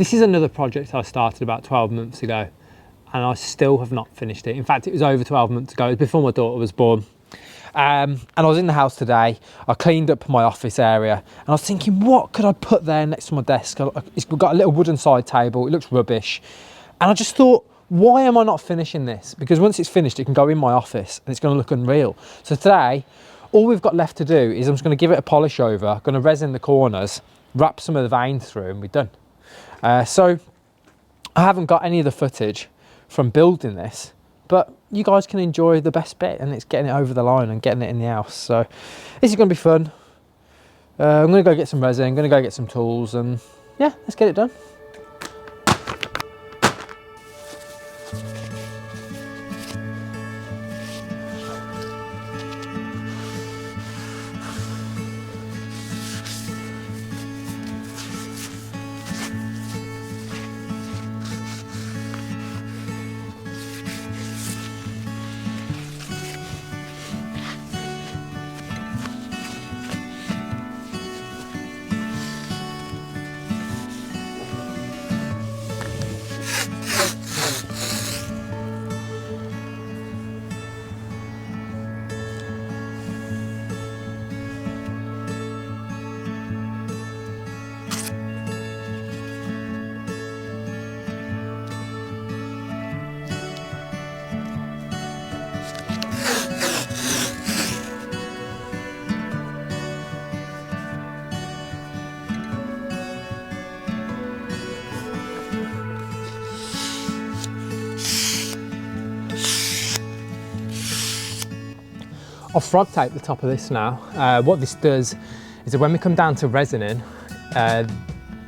This is another project I started about 12 months ago, and I still have not finished it. In fact, it was over 12 months ago. It was before my daughter was born. And I was in the house today. I cleaned up my office area, and I was thinking, what could I put there next to my desk? It's got a little wooden side table. It looks rubbish. And I just thought, why am I not finishing this? Because once it's finished, it can go in my office and it's going to look unreal. So today, all we've got left to do is I'm just going to give it a polish over, going to resin the corners, wrap some of the veins through, and we're done. So I haven't got any of the footage from building this, but you guys can enjoy the best bit, and it's getting it over the line and getting it in the house. So this is going to be fun. I'm going to go get some resin, I'm going to go get some tools, and yeah, let's get it done. I'll frog tape the top of this now. What this does is that when we come down to resining,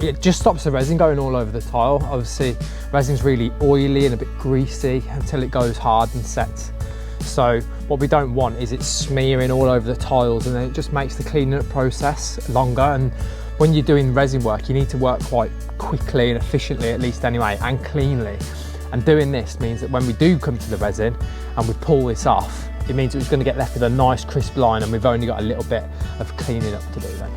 it just stops the resin going all over the tile. Obviously, resin's really oily and a bit greasy until it goes hard and sets. So what we don't want is it smearing all over the tiles, and then it just makes the cleaning up process longer. And when you're doing resin work, you need to work quite quickly and efficiently, at least anyway, and cleanly. And doing this means that when we do come to the resin and we pull this off, it means it's going to get left with a nice crisp line, and we've only got a little bit of cleaning up to do then.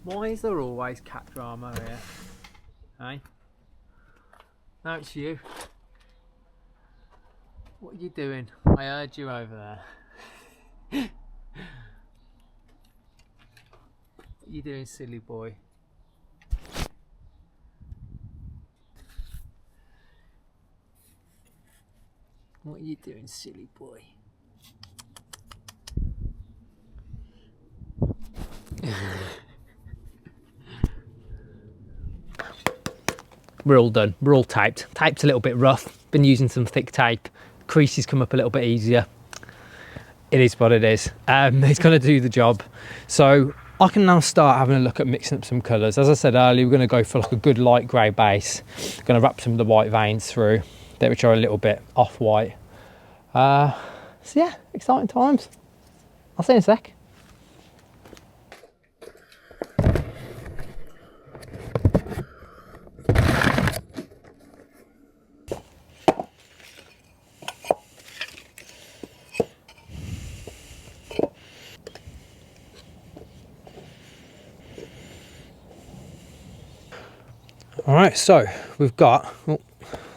Why is there always cat drama here? Hey? No, it's you. What are you doing? I heard you over there. What are you doing, silly boy? What are you doing, silly boy? We're all done. We're all taped. Tape's a little bit rough. Been using some thick tape. Creases come up a little bit easier. It is what it is. It's going to do the job. So I can now start having a look at mixing up some colours. As I said earlier, we're going to go for like a good light grey base. Going to wrap some of the white veins through, which are a little bit off-white. So yeah, exciting times. I'll see you in a sec. Alright, so we've got, oh,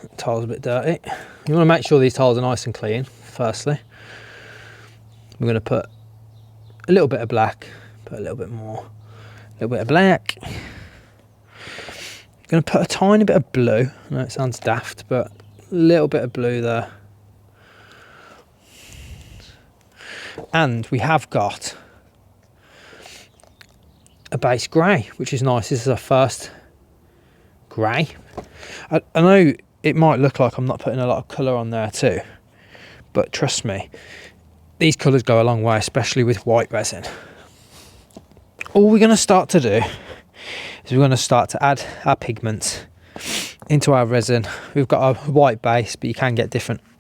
the tile's a bit dirty. You want to make sure these tiles are nice and clean, firstly. We're going to put a little bit of black, put a little bit more, a little bit of black. I'm going to put a tiny bit of blue. I know it sounds daft, but a little bit of blue there. And we have got a base grey, which is nice. This is our first grey. I know it might look like I'm not putting a lot of colour on there too, but trust me, these colours go a long way, especially with white resin. All we're going to start to do is we're going to start to add our pigments into our resin. We've got a white base, but you can get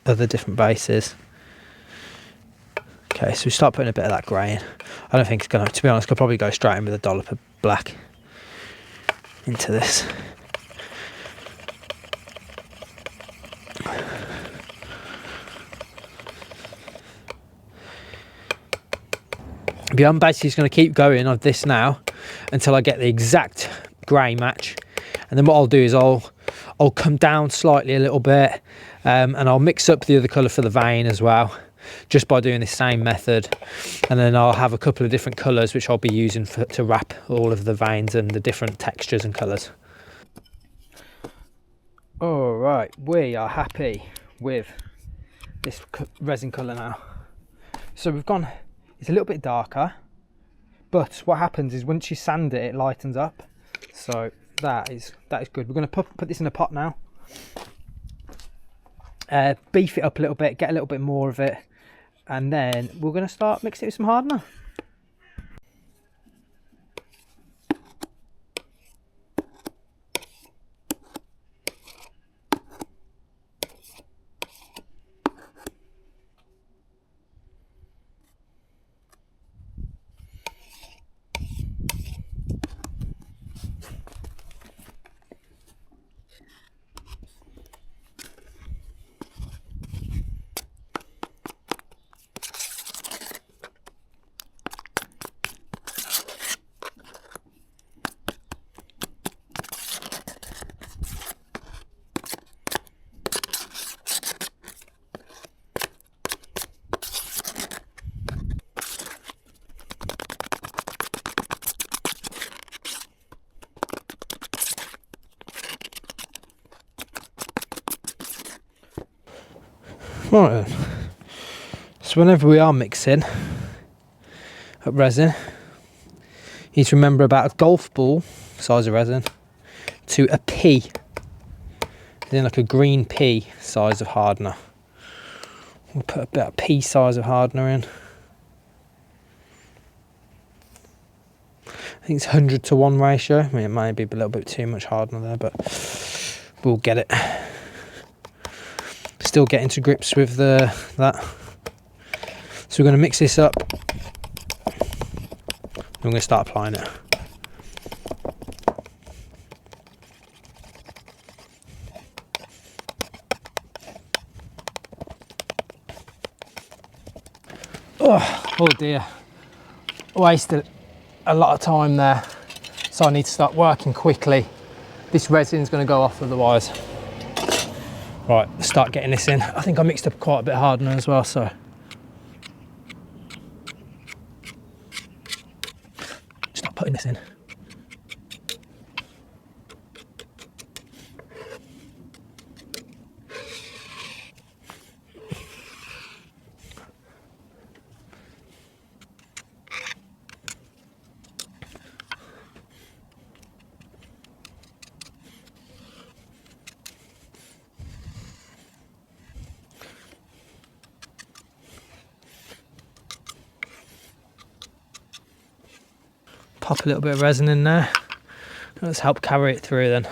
other different bases. Okay, so we start putting a bit of that grey in. I don't think it's going to be honest, I'll probably go straight in with a dollop of black into this. But I'm basically just going to keep going on this now until I get the exact grey match. And then what I'll do is I'll come down slightly a little bit, and I'll mix up the other colour for the vein as well, just by doing the same method. And then I'll have a couple of different colours which I'll be using to wrap all of the veins and the different textures and colours. All right, we are happy with this resin colour now. So we've gone, it's a little bit darker, but what happens is once you sand it, it lightens up. So that is good. We're going to put this in a pot now, beef it up a little bit, get a little bit more of it, and then we're going to start mixing it with some hardener. Right then, so whenever we are mixing up resin, you need to remember about a golf ball size of resin to a pea, then like a green pea size of hardener. We'll put about a pea size of hardener in. I think it's 100-to-1 ratio. I mean, it might be a little bit too much hardener there, but we'll get it. Still getting to grips with that. So we're going to mix this up. I'm going to start applying it. Oh dear, wasted a lot of time there, so I need to start working quickly. This resin's going to go off otherwise. Right, let's start getting this in. I think I mixed up quite a bit of hardener as well, so start putting this in. Pop a little bit of resin in there. Let's help carry it through then.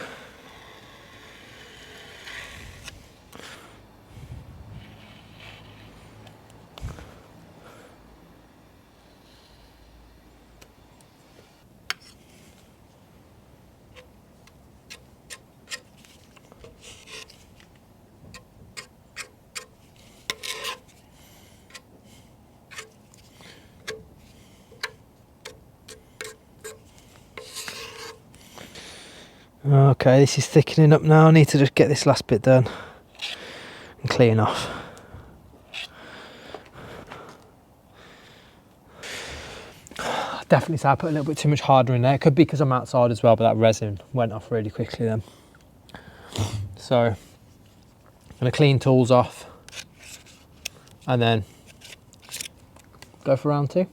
Okay, this is thickening up now. I need to just get this last bit done and clean off. Definitely say I put a little bit too much harder in there. It could be because I'm outside as well, but that resin went off really quickly then. So I'm going to clean tools off and then go for round two.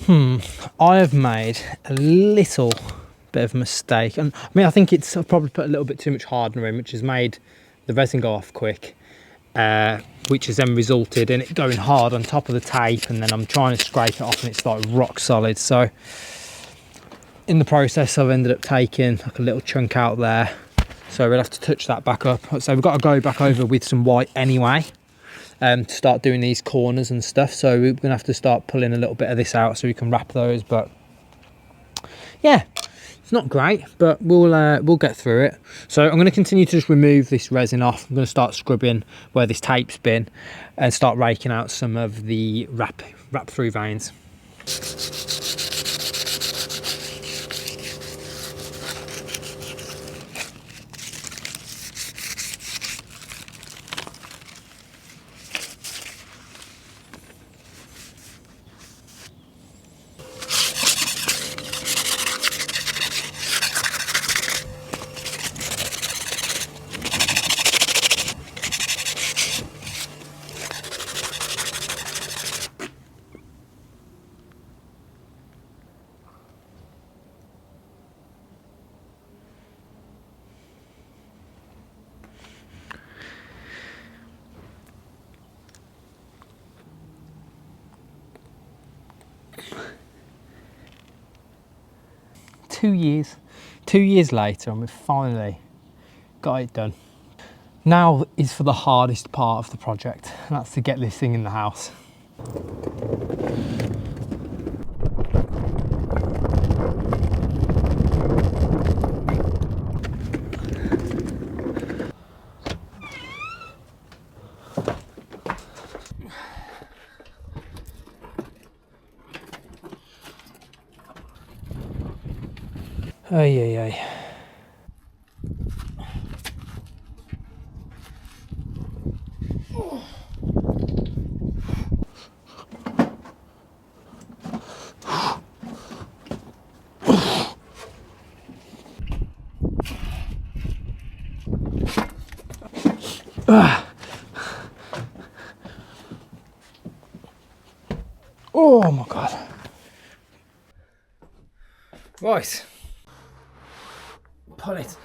I have made a little bit of a mistake, and I mean, I think I've probably put a little bit too much hardener in, which has made the resin go off quick, which has then resulted in it going hard on top of the tape, and then I'm trying to scrape it off and it's like rock solid. So in the process I've ended up taking like a little chunk out there, so we'll have to touch that back up. So we've got to go back over with some white anyway, to start doing these corners and stuff. So we're gonna have to start pulling a little bit of this out so we can wrap those. But yeah, it's not great, but we'll get through it. So I'm going to continue to just remove this resin off. I'm going to start scrubbing where this tape's been and start raking out some of the wrap through veins. Two years later, and we've finally got it done. Now is for the hardest part of the project, and that's to get this thing in the house. Ay, ay, ay. Oh my God. Right. Pull it.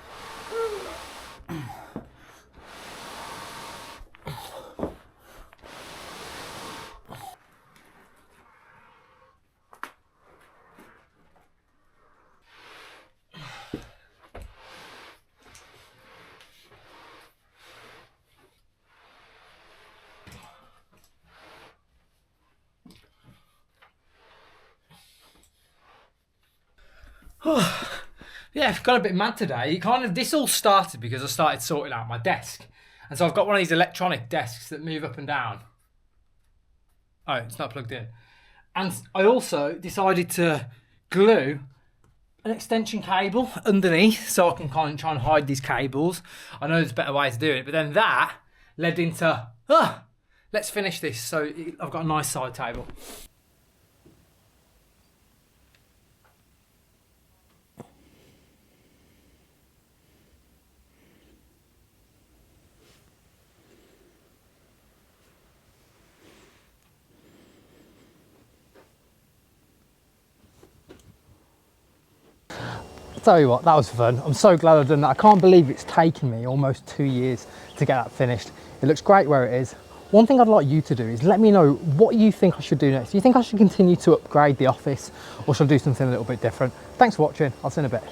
Yeah, I've got a bit mad today. This all started because I started sorting out my desk. And so I've got one of these electronic desks that move up and down. Oh, it's not plugged in. And I also decided to glue an extension cable underneath so I can kind of try and hide these cables. I know there's better ways of doing it, but then that led into, let's finish this. So I've got a nice side table. Tell you what, that was fun. I'm so glad I've done that. I can't believe it's taken me almost 2 years to get that finished. It looks great where it is. One thing I'd like you to do is let me know what you think I should do next. Do you think I should continue to upgrade the office, or should I do something a little bit different? Thanks for watching. I'll see you in a bit.